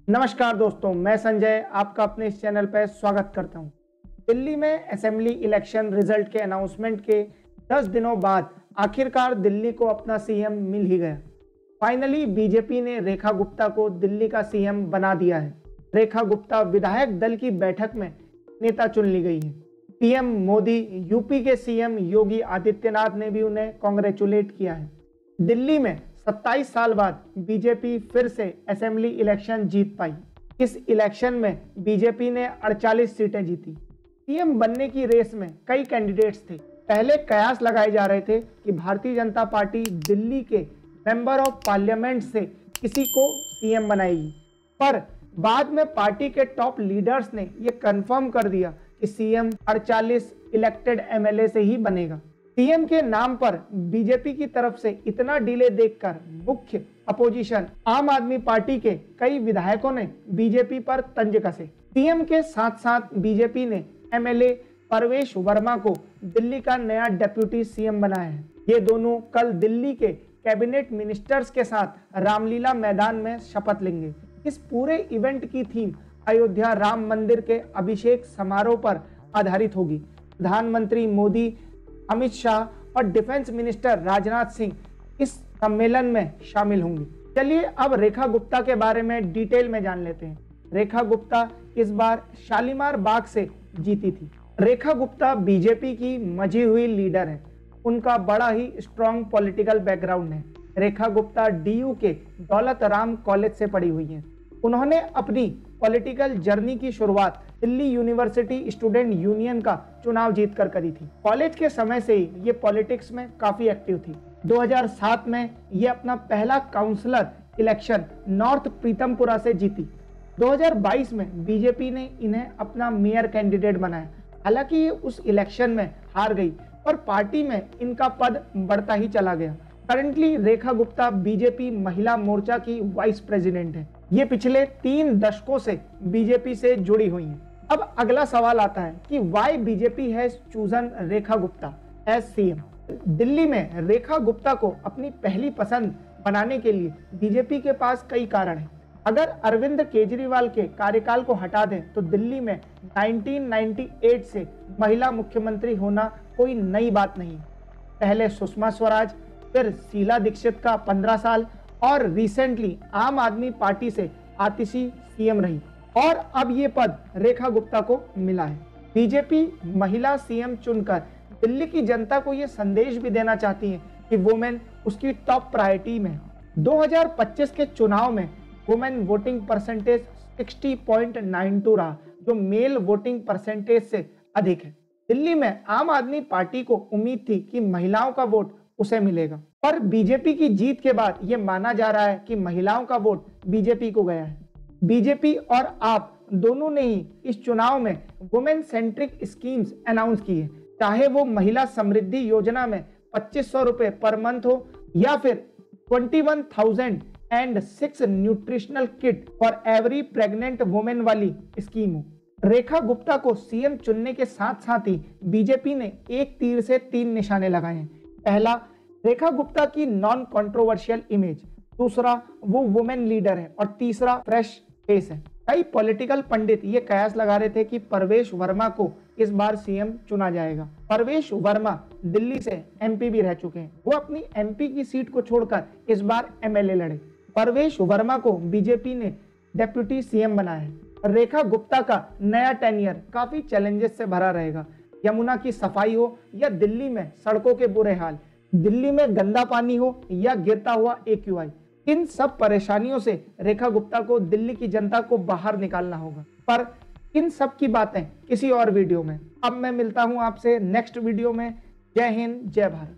नमस्कार दोस्तों, मैं संजय आपका अपने इस चैनल पर स्वागत करता हूं। दिल्ली में असेंबली इलेक्शन रिजल्ट के अनाउंसमेंट के 10 दिनों बाद आखिरकार दिल्ली को अपना सीएम मिल ही गया। फाइनली बीजेपी ने रेखा गुप्ता को दिल्ली का सीएम बना दिया है। रेखा गुप्ता विधायक दल की बैठक में नेता चुन ली गई है। पीएम मोदी, यूपी के सीएम योगी आदित्यनाथ ने भी उन्हें कांग्रेचुलेट किया है। दिल्ली में 27 साल बाद बीजेपी फिर से असेंबली इलेक्शन जीत पाई। इस इलेक्शन में बीजेपी ने 48 सीटें जीती। सीएम बनने की रेस में कई कैंडिडेट्स थे। पहले कयास लगाए जा रहे थे कि भारतीय जनता पार्टी दिल्ली के मेंबर ऑफ पार्लियामेंट से किसी को सीएम बनाएगी, पर बाद में पार्टी के टॉप लीडर्स ने यह कंफर्म कर दिया कि सीएम 48 इलेक्टेड एमएलए से ही बनेगा। सीएम के नाम पर बीजेपी की तरफ से इतना डिले देखकर मुख्य अपोजिशन आम आदमी पार्टी के कई विधायकों ने बीजेपी पर तंज कसे। सीएम के साथ साथ बीजेपी ने एमएलए परवेश वर्मा को दिल्ली का नया डिप्टी सीएम बनाया है। ये दोनों कल दिल्ली के कैबिनेट मिनिस्टर्स के साथ रामलीला मैदान में शपथ लेंगे। इस पूरे इवेंट की थीम अयोध्या राम मंदिर के अभिषेक समारोह पर आधारित होगी। प्रधानमंत्री मोदी, अमित शाह और डिफेंस मिनिस्टर राजनाथ सिंह इस सम्मेलन में शामिल होंगी। चलिए अब रेखा गुप्ता के बारे में डिटेल में जान लेते हैं। रेखा गुप्ता इस बार शालीमार बाग से जीती थी। रेखा गुप्ता बीजेपी की मजी हुई लीडर है। उनका बड़ा ही स्ट्रॉन्ग पॉलिटिकल बैकग्राउंड है। रेखा गुप्ता डीयू के दौलत राम कॉलेज से पढ़ी हुई हैं। उन्होंने अपनी पॉलिटिकल जर्नी की शुरुआत दिल्ली यूनिवर्सिटी स्टूडेंट यूनियन का चुनाव जीतकर करी थी। कॉलेज के समय से ही ये पॉलिटिक्स में काफी एक्टिव थी। 2007 में ये अपना पहला काउंसलर इलेक्शन नॉर्थ प्रीतमपुरा से जीती। 2022 में बीजेपी ने इन्हें अपना मेयर कैंडिडेट बनाया। हालांकि ये उस इलेक्शन में हार गई और पार्टी में इनका पद बढ़ता ही चला गया। करंटली रेखा गुप्ता बीजेपी महिला मोर्चा की वाइस प्रेसिडेंट है। ये पिछले 3 दशकों से बीजेपी से जुड़ी हुई हैं। अब अगला सवाल आता है कि why BJP has chosen Rekha Gupta as CM. Delhi में रेखा गुप्ता को अपनी पहली पसंद बनाने के लिए बीजेपी के पास कई कारण हैं। अगर अरविंद केजरीवाल के कार्यकाल को हटा दें तो दिल्ली में 1998 से महिला मुख्यमंत्री होना कोई नई बात नहीं। पहले सुषमा स्वराज, फिर शीला दीक्षित का 15 साल और रिसेंटली आम आदमी पार्टी से आतिशी सीएम रही और अब ये पद रेखा गुप्ता को मिला है। बीजेपी महिला सीएम चुनकर दिल्ली की जनता को ये संदेश भी देना चाहती है कि वुमेन उसकी टॉप प्रायोरिटी में। 2025 के चुनाव में वुमेन वोटिंग परसेंटेज 60.92 रहा, जो मेल वोटिंग परसेंटेज से अधिक है। दिल्ली में आम आदमी पार्टी को उम्मीद थी कि महिलाओं का वोट उसे मिलेगा, पर बीजेपी की जीत के बाद यह माना जा रहा है कि महिलाओं का वोट बीजेपी को गया है। बीजेपी और आप दोनों ने ही इस चुनाव में वुमेन सेंट्रिक स्कीम्स अनाउंस की है, चाहे वो महिला समृद्धि योजना में 2500 रुपए पर मंथ हो या फिर 21,006 nutritional kit for every pregnant women वाली स्कीम हो। रेखा गुप्ता को सीएम चुनने के साथ साथ ही बीजेपी ने एक तीर से 3 निशाने लगाए हैं। पहला, रेखा गुप्ता की नॉन कंट्रोवर्शियल इमेज। दूसरा, वो वुमेन लीडर है और तीसरा, फ्रेश फेस है। कई पॉलिटिकल पंडित ये कयास लगा रहे थे कि परवेश वर्मा को इस बार सीएम चुना जाएगा। परवेश वर्मा दिल्ली से एमपी भी रह चुके हैं। वो अपनी एमपी की सीट को छोड़कर इस बार एमएलए लड़े। परवेश वर्मा को बीजेपी ने डिप्टी सीएम बनाया है। रेखा गुप्ता का नया टेन्योर काफी चैलेंजेस से भरा रहेगा। यमुना की सफाई हो या दिल्ली में सड़कों के बुरे हाल, दिल्ली में गंदा पानी हो या गिरता हुआ AQI, इन सब परेशानियों से रेखा गुप्ता को दिल्ली की जनता को बाहर निकालना होगा। पर इन सब की बातें किसी और वीडियो में। अब मैं मिलता हूं आपसे नेक्स्ट वीडियो में। जय हिंद, जय भारत।